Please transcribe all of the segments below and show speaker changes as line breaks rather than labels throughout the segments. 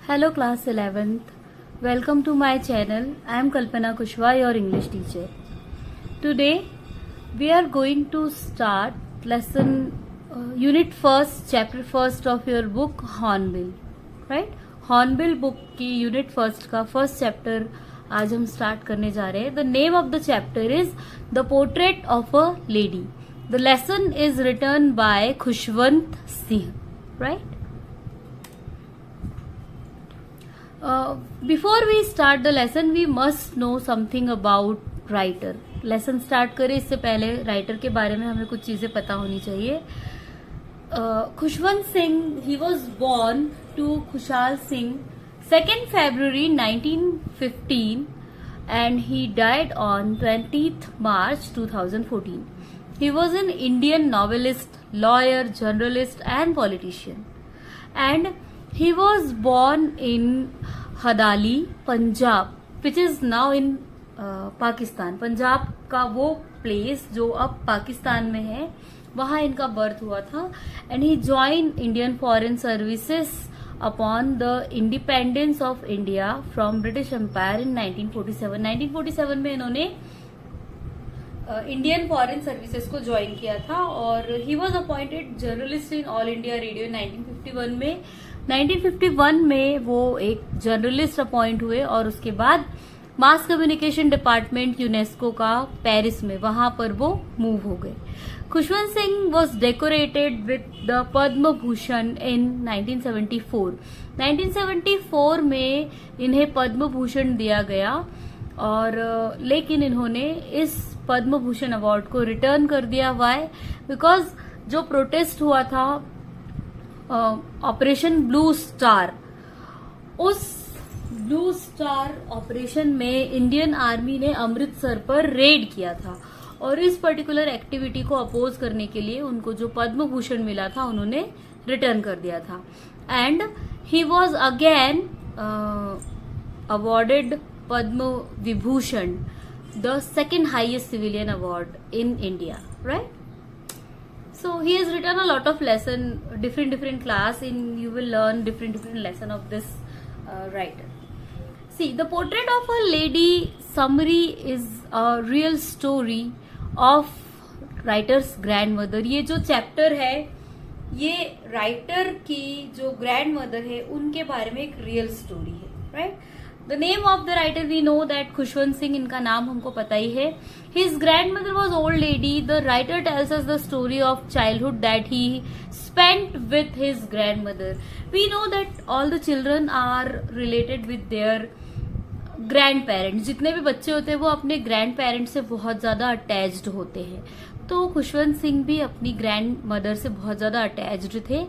Hello class 11th. Welcome to my channel. I am Kalpana Kushwa, your English teacher. Today we are going to start lesson unit first, chapter first of your book Hornbill. Right? Hornbill book की unit first का first chapter आज हम start करने जा रहे हैं. The name of the chapter is The Portrait of a Lady. The lesson is written by Khushwant Singh. Right? Before we start the lesson, we must know something about writer. Lesson start करें इससे पहले writer के बारे में हमें कुछ चीजें पता होनी चाहिए. Khushwant Singh, he was born to Khushal Singh 2nd February 1915 and he died on 20th March 2014. He was an Indian novelist, lawyer, journalist and politician. And he was born in Hadali, Punjab, which is now in Pakistan. Punjab का वो place जो अब पाकिस्तान में है, वहाँ इनका birth हुआ था. And he join Indian foreign services upon the independence of India from British empire in 1947. 1947 में इन्होंने इंडियन फॉरेन सर्विसेज को ज्वाइन किया था और he was appointed journalist in all India radio 1951 में. 1951 में वो एक जर्नलिस्ट अपॉइंट हुए और उसके बाद मास कम्युनिकेशन डिपार्टमेंट यूनेस्को का पेरिस में, वहां पर वो मूव हो गए. Khushwant Singh was decorated with the Padma Bhushan in 1974. 1974 में इन्हें पद्म भूषण दिया गया और लेकिन इन्होंने इस पद्म भूषण अवार्ड को रिटर्न कर दिया. वाई? बिकॉज जो प्रोटेस्ट हुआ था ऑपरेशन ब्लू स्टार, उस ब्लू स्टार ऑपरेशन में इंडियन आर्मी ने अमृतसर पर रेड किया था और इस पर्टिकुलर एक्टिविटी को अपोज करने के लिए उनको जो पद्म भूषण मिला था उन्होंने रिटर्न कर दिया था. And he was again awarded Padma Vibhushan, the second highest civilian award in India, right? So he has written a lot of lesson, different class. You will learn different lesson of this writer. See, The Portrait of a Lady summary is a real story of writer's grandmother. ये जो chapter है, ये writer की जो grandmother है उनके बारे में एक real story है, right? The name of the writer we know that Khushwant Singh, इनका नाम हमको पता ही है. His grandmother was old lady. The writer tells us the story of childhood that he spent with his grandmother. We know that all the children are related with their grandparents. जितने भी बच्चे होते हैं वो अपने grandparents से बहुत ज्यादा attached होते हैं. तो खुशवंत सिंह भी अपनी ग्रैंड मदर से बहुत ज्यादा अटैच्ड थे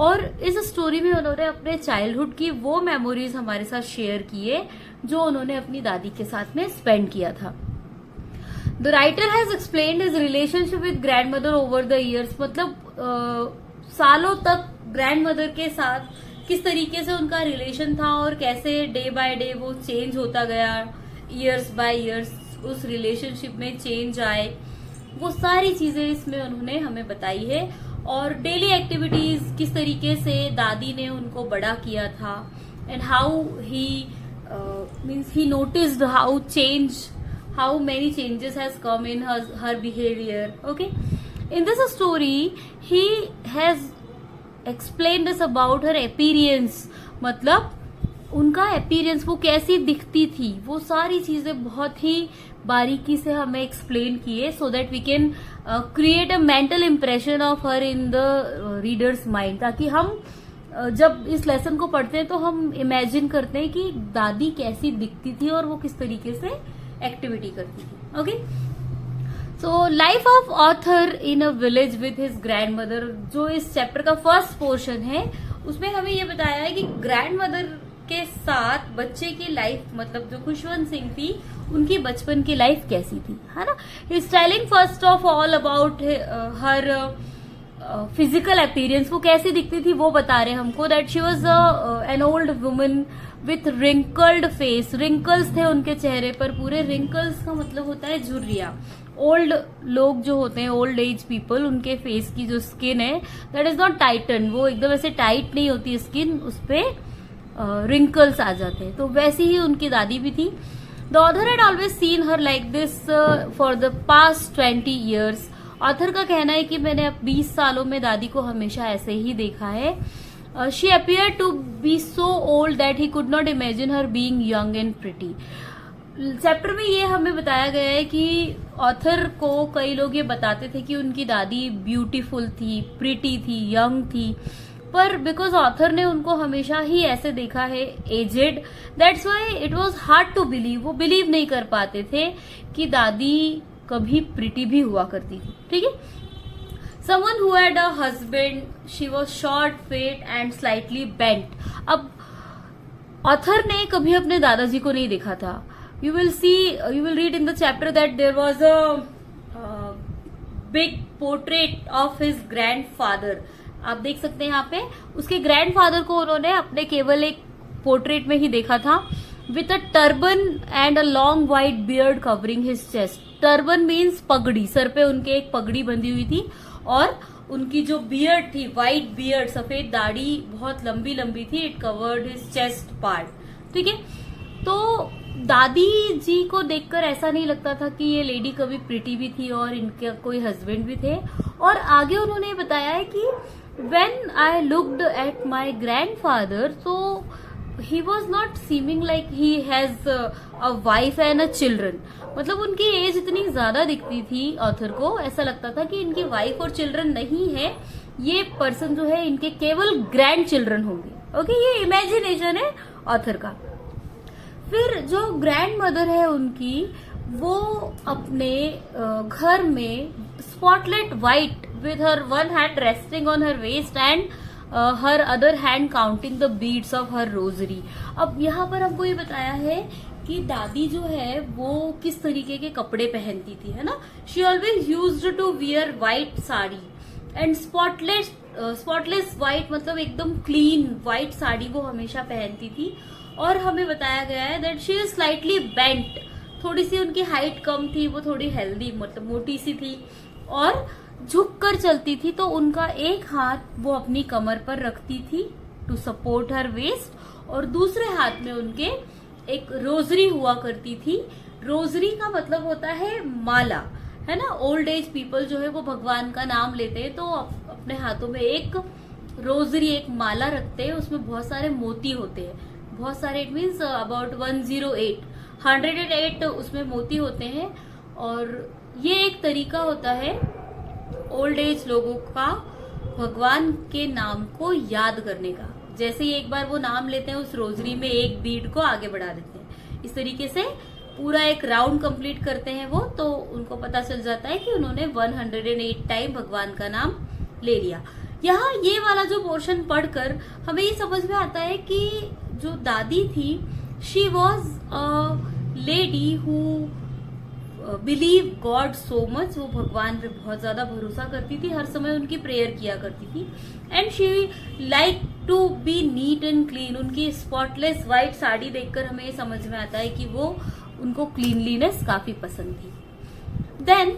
और इस स्टोरी में उन्होंने अपने चाइल्डहुड की वो मेमोरीज हमारे साथ शेयर किए जो उन्होंने अपनी दादी के साथ में स्पेंड किया था. The writer has explained his relationship with grand mother over the years. मतलब सालों तक ग्रैंड मदर के साथ किस तरीके से उनका रिलेशन था और कैसे डे बाय डे वो चेंज होता गया, ईयर्स बाय ईयर्स उस रिलेशनशिप में चेंज आए, वो सारी चीजें इसमें उन्होंने हमें बताई है. और डेली एक्टिविटीज किस तरीके से दादी ने उनको बड़ा किया था and how he means he noticed how many changes has come in her behaviour. Okay, in this story he has explained us about her appearance. मतलब उनका अपीयरेंस, वो कैसी दिखती थी, वो सारी चीजें बहुत ही बारीकी से हमें एक्सप्लेन किए so that we can create a mental impression of her in the reader's mind. ताकि हम जब इस लेसन को पढ़ते हैं तो हम इमेजिन करते हैं कि दादी कैसी दिखती थी और वो किस तरीके से एक्टिविटी करती थी. Okay, so life of author in a village with his grand mother, जो इस चैप्टर का फर्स्ट पोर्शन है, उसमें हमें ये बताया है कि ग्रैंड मदर के साथ बच्चे की लाइफ, मतलब जो खुशवंत सिंह थी उनकी बचपन की लाइफ कैसी थी, है ना. Is telling first of all about her physical appearance. वो कैसी दिखती थी वो बता रहे हमको. That she was an old woman with wrinkled face. Wrinkles थे उनके चेहरे पर पूरे. रिंकल्स का मतलब होता है झुर्रिया. ओल्ड लोग जो होते हैं, ओल्ड एज पीपल, उनके फेस की जो स्किन है दैट इज नॉट टाइटन. वो एकदम ऐसे टाइट नहीं होती स्किन, उस पे रिंकल्स आ जाते हैं, तो वैसी ही उनकी दादी भी थी. The author had always seen her like this for the past 20 years. Author का कहना है कि मैंने अब 20 सालों में दादी को हमेशा ऐसे ही देखा है. She appear to be so old that he could not imagine her being young and pretty. Chapter में ये हमें बताया गया है कि ऑथर को कई लोग ये बताते थे कि उनकी दादी ब्यूटीफुल थी, प्रिटी थी, यंग थी, पर बिकॉज ऑथर ने उनको हमेशा ही ऐसे देखा है aged, that's why it was hard to believe. वो बिलीव नहीं कर पाते थे कि दादी कभी प्रिटी भी हुआ करती थी. ठीक है. Someone who had a husband, she was short, fat and slightly bent. अब ऑथर ने कभी अपने दादाजी को नहीं देखा था. You will read in the chapter that there was a big portrait of his grandfather. आप देख सकते हैं यहाँ पे उसके ग्रैंडफादर को उन्होंने अपने केवल एक पोर्ट्रेट में ही देखा था. With a turban and a long white beard covering his chest. Turban means पगड़ी, सर पे उनके एक पगड़ी बंधी हुई थी और उनकी जो बियर्ड थी, व्हाइट बियर्ड, सफेद दाढ़ी बहुत लंबी लंबी थी. It covered his chest part. ठीक है. तो दादी जी को देखकर ऐसा नहीं लगता था कि ये लेडी कभी प्रिटी भी थी और इनके कोई हस्बैंड भी थे. और आगे उन्होंने बताया है कि when I looked at my grandfather, तो he was not seeming like he has a wife and a children. मतलब उनकी एज इतनी ज्यादा दिखती थी ऑथर को, ऐसा लगता था कि इनकी वाइफ और चिल्ड्रन नहीं है, ये पर्सन जो है इनके केवल ग्रैंड चिल्ड्रन होंगे. ओके, ये इमेजिनेशन है ऑथर का. फिर जो ग्रैंड मदर है उनकी, वो अपने घर में spotless white with her one hand resting on her waist and her other hand counting the beads of her rosary. अब यहाँ पर हमको ये बताया है कि दादी जो है वो किस तरीके के कपड़े पहनती थी, है ना. She always used to wear white sari and spotless white, मतलब एकदम क्लीन व्हाइट साड़ी वो हमेशा पहनती थी. और हमें बताया गया है that she is slightly bent. थोड़ी सी उनकी हाइट कम थी, वो थोड़ी हेल्दी मतलब मोटी सी थी और झुक कर चलती थी. तो उनका एक हाथ वो अपनी कमर पर रखती थी टू सपोर्ट हर वेस्ट और दूसरे हाथ में उनके एक रोजरी हुआ करती थी. रोजरी का मतलब होता है माला, है ना. ओल्ड एज पीपल जो है वो भगवान का नाम लेते हैं तो अपने हाथों में एक रोजरी, एक माला रखते हैं. उसमें बहुत सारे मोती होते हैं, बहुत सारे. इट मीन्स अबाउट 108 उसमें मोती होते हैं. और ये एक तरीका होता है ओल्ड एज लोगों का भगवान के नाम को याद करने का. जैसे ही एक बार वो नाम लेते हैं, उस रोजरी में एक बीड को आगे बढ़ा देते हैं. इस तरीके से पूरा एक राउंड कंप्लीट करते हैं वो, तो उनको पता चल जाता है कि उन्होंने 108 टाइम भगवान का नाम ले लिया. यहाँ ये वाला जो पोर्शन पढ़कर हमें ये समझ में आता है कि जो दादी थी, she was a lady who believe God so much. वो भगवान पे बहुत ज्यादा भरोसा करती थी, हर समय उनकी प्रेयर किया करती थी. And she like to be neat and clean. उनकी स्पॉटलेस व्हाइट साड़ी देखकर हमें ये समझ में आता है कि वो उनको क्लीनलीनेस काफी पसंद थी. Then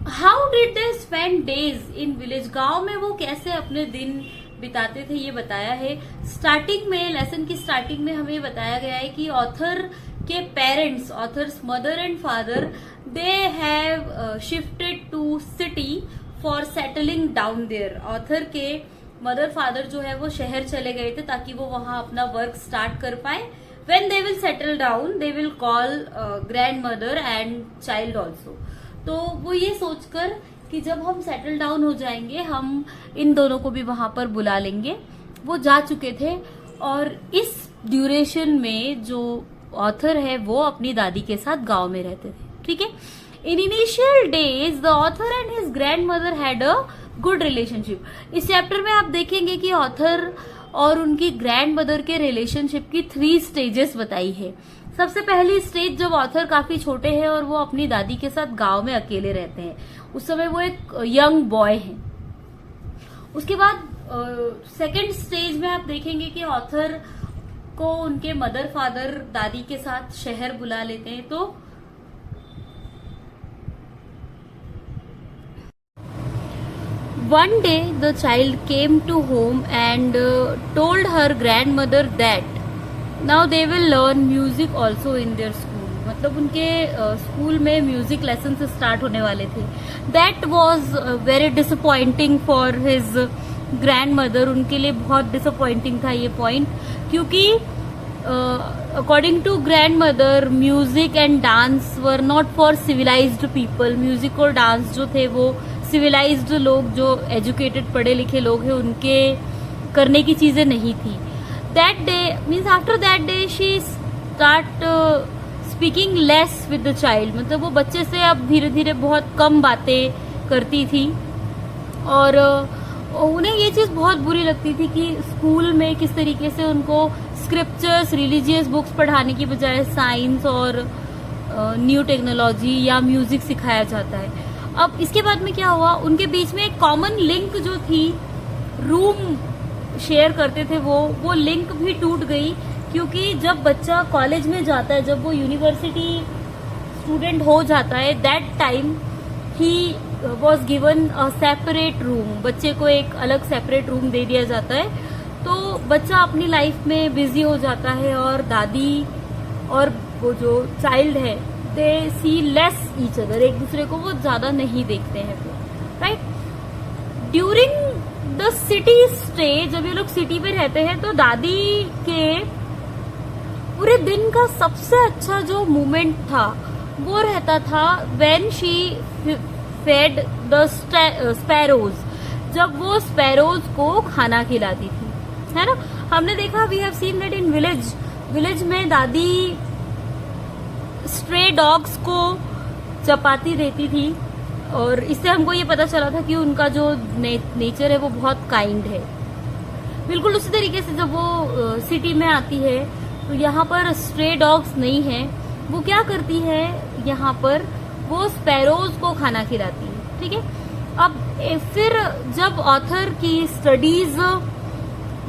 how did they spend days in village. गांव में वो कैसे अपने दिन बिताते थे ये बताया है. स्टार्टिंग में, लेसन की स्टार्टिंग में हमें बताया गया है कि ऑथर के parents, author's mother and father, they have shifted to city for settling down there. Author के मदर फादर जो है वो शहर चले गए थे ताकि वो वहां अपना वर्क स्टार्ट कर पाए. When they will settle down, they will call grandmother and child also. तो वो ये सोचकर कि जब हम सेटल डाउन हो जाएंगे हम इन दोनों को भी वहां पर बुला लेंगे. वो जा चुके थे और इस ड्यूरेशन में जो ऑथर है वो अपनी दादी के साथ गांव में रहते थे. ठीक है. In initial days the author and his grand mother had a good relationship. इस चैप्टर में आप देखेंगे कि ऑथर और उनकी ग्रैंड मदर के रिलेशनशिप की 3 स्टेजेस बताई है. सबसे पहली स्टेज जब ऑथर काफी छोटे हैं और वो अपनी दादी के साथ गांव में अकेले रहते हैं, उस समय वो एक यंग बॉय हैं. उसके बाद सेकंड स्टेज में आप देखेंगे कि ऑथर को उनके मदर फादर दादी के साथ शहर बुला लेते हैं. तो One day the child came to home and told her grandmother that now they will learn music also in their school. मतलब उनके स्कूल में म्यूजिक लेसन स्टार्ट होने वाले थे. That was very disappointing for his grandmother. उनके लिए बहुत disappointing था ये पॉइंट, क्योंकि according to grandmother music and dance were not for civilized people. Music और डांस जो थे वो सिविलाइज्ड लोग, जो एजुकेटेड पढ़े लिखे लोग हैं, उनके करने की चीजें नहीं थी. That day means after that day she start speaking less with the child. मतलब वो बच्चे से अब धीरे धीरे बहुत कम बातें करती थी, और उन्हें ये चीज बहुत बुरी लगती थी कि स्कूल में किस तरीके से उनको स्क्रिप्चर्स, रिलीजियस बुक्स पढ़ाने की बजाय साइंस और न्यू टेक्नोलॉजी या म्यूजिक सिखाया जाता है. अब इसके बाद में क्या हुआ, उनके बीच में एक कॉमन लिंक जो थी, रूम शेयर करते थे, वो लिंक भी टूट गई. क्योंकि जब बच्चा कॉलेज में जाता है, जब वो यूनिवर्सिटी स्टूडेंट हो जाता है, that time he was given a separate room. बच्चे को एक अलग सेपरेट रूम दे दिया जाता है. तो बच्चा अपनी लाइफ में बिजी हो जाता है, और दादी और वो जो चाइल्ड है, दे सी लेस ईच अदर. एक दूसरे को वो ज्यादा नहीं देखते हैं. Right, during the city stay, जब ये लोग सिटी में रहते हैं, तो दादी के पूरे दिन का सबसे अच्छा जो मोमेंट था वो रहता था when she fed the sparrows. जब वो स्पैरोज को खाना खिलाती थी, है ना. हमने देखा, we have seen that in village में दादी स्ट्रे डॉग्स को चपाती देती थी, और इससे हमको ये पता चला था कि उनका जो नेचर है वो बहुत काइंड है. बिल्कुल उसी तरीके से जब वो सिटी में आती है, तो यहाँ पर स्ट्रे डॉग्स नहीं है. वो क्या करती है, यहाँ पर वो स्पैरोज को खाना खिलाती है. ठीक है. अब फिर जब ऑथर की स्टडीज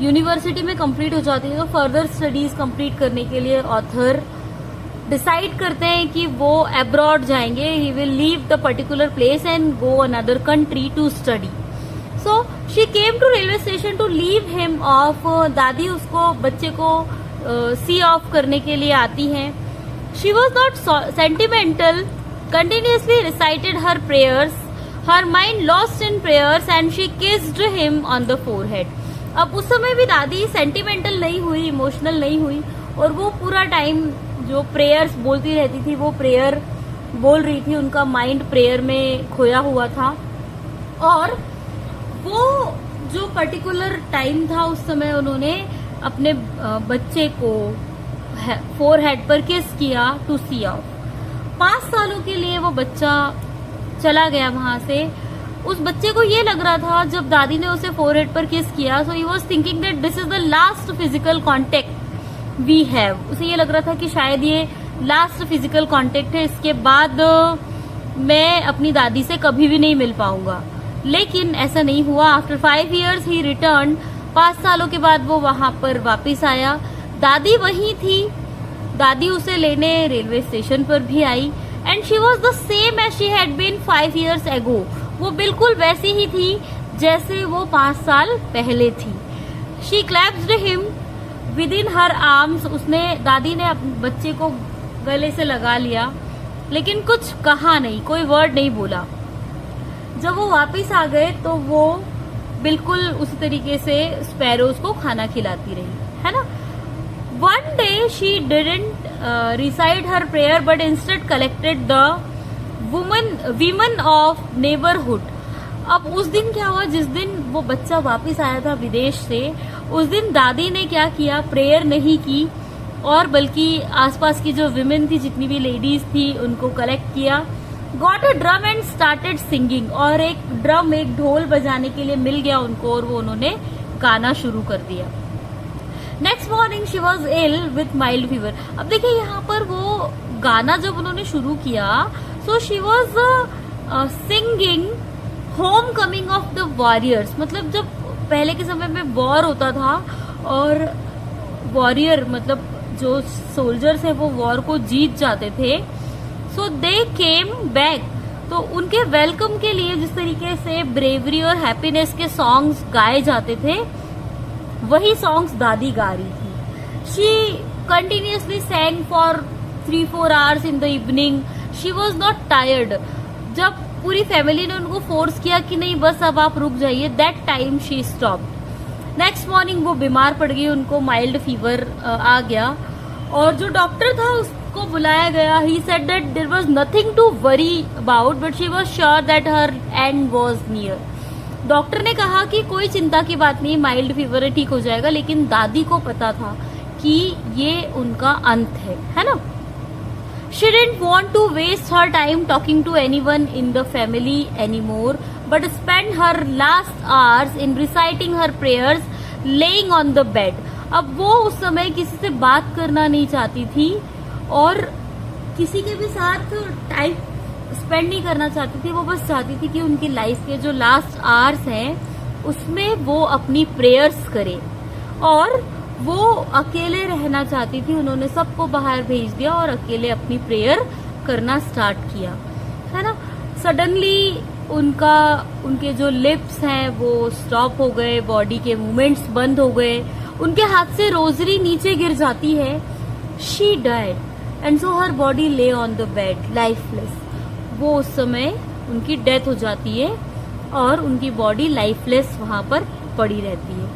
यूनिवर्सिटी में कंप्लीट हो जाती है, तो फर्दर स्टडीज कंप्लीट करने के लिए ऑथर डिसाइड करते हैं कि वो अब्रॉड जाएंगे. He will leave the particular place and go another country to study. So she came to railway station to leave him off. दादी उसको, बच्चे को सी ऑफ करने के लिए आती हैं. She was not sentimental, continuously recited her prayers, her mind lost in prayers, and she kissed him on the forehead. अब उस समय भी दादी सेंटिमेंटल नहीं हुई, इमोशनल नहीं हुई, और वो पूरा टाइम जो प्रेयर्स बोलती रहती थी, वो प्रेयर बोल रही थी. उनका माइंड प्रेयर में खोया हुआ था. और वो जो पर्टिकुलर टाइम था, उस समय उन्होंने अपने बच्चे को फोरहेड पर किस किया टू सी ऑफ. 5 सालों के लिए वो बच्चा चला गया वहां से. उस बच्चे को ये लग रहा था, जब दादी ने उसे फोरहेड पर किस किया, so he was thinking that this is the last physical contact we have. उसे ये लग रहा था कि शायद ये लास्ट फिजिकल कॉन्टेक्ट है, इसके बाद मैं अपनी दादी से कभी भी नहीं मिल पाऊंगा. लेकिन ऐसा नहीं हुआ. आफ्टर 5 years ही रिटर्न. 5 सालों के बाद वो वहां पर वापिस आया. दादी वहीं थी. दादी उसे लेने रेलवे स्टेशन पर भी आई, and she was the same as she had been 5 years ago. वो बिल्कुल वैसी ही थी जैसे वो 5 साल पहले थी. She clasped him within her arms. उसने, दादी ने अपने बच्चे को गले से लगा लिया, लेकिन कुछ कहा नहीं, कोई वर्ड नहीं बोला. जब वो वापस आ गए तो वो बिल्कुल उसी तरीके से स्पैरोज को खाना खिलाती रही, है ना. One day she didn't recite her prayer, but instead collected the women of neighbourhood. अब उस दिन क्या हुआ, जिस दिन वो बच्चा वापस आया था विदेश से, उस दिन दादी ने क्या किया, प्रेयर नहीं की, और बल्कि आसपास की जो विमेन थी, जितनी भी लेडीज थी, उनको कलेक्ट किया. Got a drum and started singing. और एक ड्रम, एक ढोल बजाने के लिए मिल गया उनको, और वो उन्होंने गाना शुरू कर दिया. Next morning she was ill with mild fever. अब देखिए यहाँ पर वो गाना जब उन्होंने शुरू किया, so she was singing home coming of the warriors. मतलब जब पहले के समय में वॉर होता था, और वॉरियर मतलब जो सोल्जर्स है वो वॉर को जीत जाते थे, सो दे केम बैक. तो उनके वेलकम के लिए जिस तरीके से ब्रेवरी और हैप्पीनेस के सॉन्ग्स गाए जाते थे, वही सॉन्ग्स दादी गा रही थी। She continuously sang for 3-4 hours in the evening. She was not tired. जब पूरी फैमिली ने उनको फोर्स किया कि नहीं बस अब आप रुक जाइए, that time she stopped. Next morning वो बीमार पड़ गई, उनको माइल्ड फीवर आ गया और जो डॉक्टर था उसको बुलाया गया। He said that there was nothing to worry about but she was sure that her end was near. Doctor ने कहा कि कोई चिंता की बात नहीं, माइल्ड फीवर है, ठीक हो जाएगा, लेकिन दादी को पता था कि ये उनका अंत है ना। She didn't want to waste her time talking to anyone in the family anymore, but spent her last hours in reciting her prayers, laying on the bed. अब वो उस समय किसी से बात करना नहीं चाहती थी और किसी के भी साथ टाइम स्पेंड नहीं करना चाहती थी। वो बस चाहती थी कि उनकी लाइफ के जो लास्ट आवर्स हैं उसमें वो अपनी प्रेयर्स करे और वो अकेले रहना चाहती थी। उन्होंने सबको बाहर भेज दिया और अकेले अपनी प्रेयर करना स्टार्ट किया, है ना। सडनली उनके जो लिप्स हैं वो स्टॉप हो गए, बॉडी के मूवमेंट्स बंद हो गए, उनके हाथ से रोजरी नीचे गिर जाती है। She died and so her body ले ऑन द बेड लाइफलेस। वो उस समय उनकी डेथ हो जाती है और उनकी बॉडी लाइफलेस वहां पर पड़ी रहती है।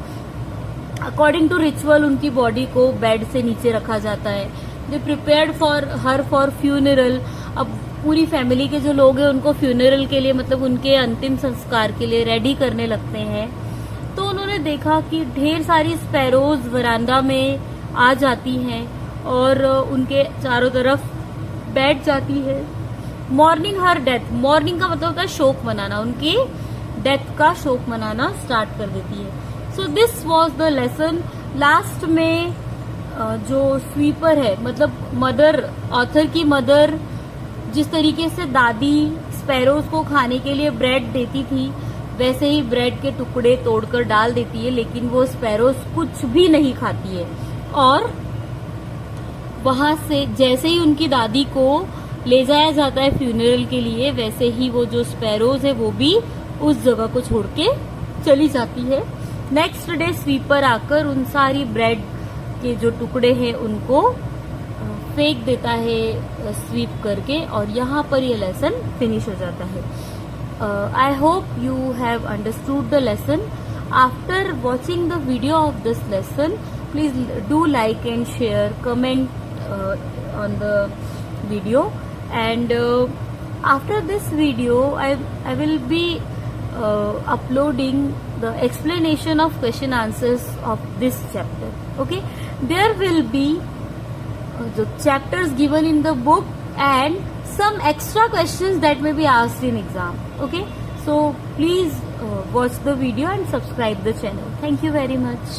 अकॉर्डिंग टू रिचुअल उनकी बॉडी को बेड से नीचे रखा जाता है। They prepared for her for funeral. अब पूरी फैमिली के जो लोग हैं उनको फ्यूनरल के लिए, मतलब उनके अंतिम संस्कार के लिए रेडी करने लगते हैं। तो उन्होंने देखा कि ढेर सारी स्पैरोज वरांडा में आ जाती हैं और उनके चारों तरफ बैठ जाती है। मॉर्निंग हर डेथ, मॉर्निंग का मतलब होता है शोक मनाना, उनकी डेथ का शोक मनाना स्टार्ट कर देती है। So this was the lesson. Last में जो स्वीपर है, मतलब मदर, ऑथर की मदर जिस तरीके से दादी स्पैरोज को खाने के लिए ब्रेड देती थी, वैसे ही ब्रेड के टुकड़े तोड़कर डाल देती है, लेकिन वो स्पैरोज कुछ भी नहीं खाती है। और वहां से जैसे ही उनकी दादी को ले जाया जाता है फ्यूनरल के लिए, वैसे ही वो जो स्पैरोज है वो भी उस जगह को छोड़ के चली जाती है। नेक्स्ट डे स्वीपर आकर उन सारी ब्रेड के जो टुकड़े हैं उनको फेंक देता है स्वीप करके, और यहाँ पर ये लेसन फिनिश हो जाता है। I hope you have understood the lesson. After watching the video of this lesson, please do like and share, comment on the video, and after this video I will be uploading the explanation of question answers of this chapter. Okay, there will be the chapters given in the book and some extra questions that may be asked in exam. Okay, so please watch the video and subscribe the channel. Thank you very much.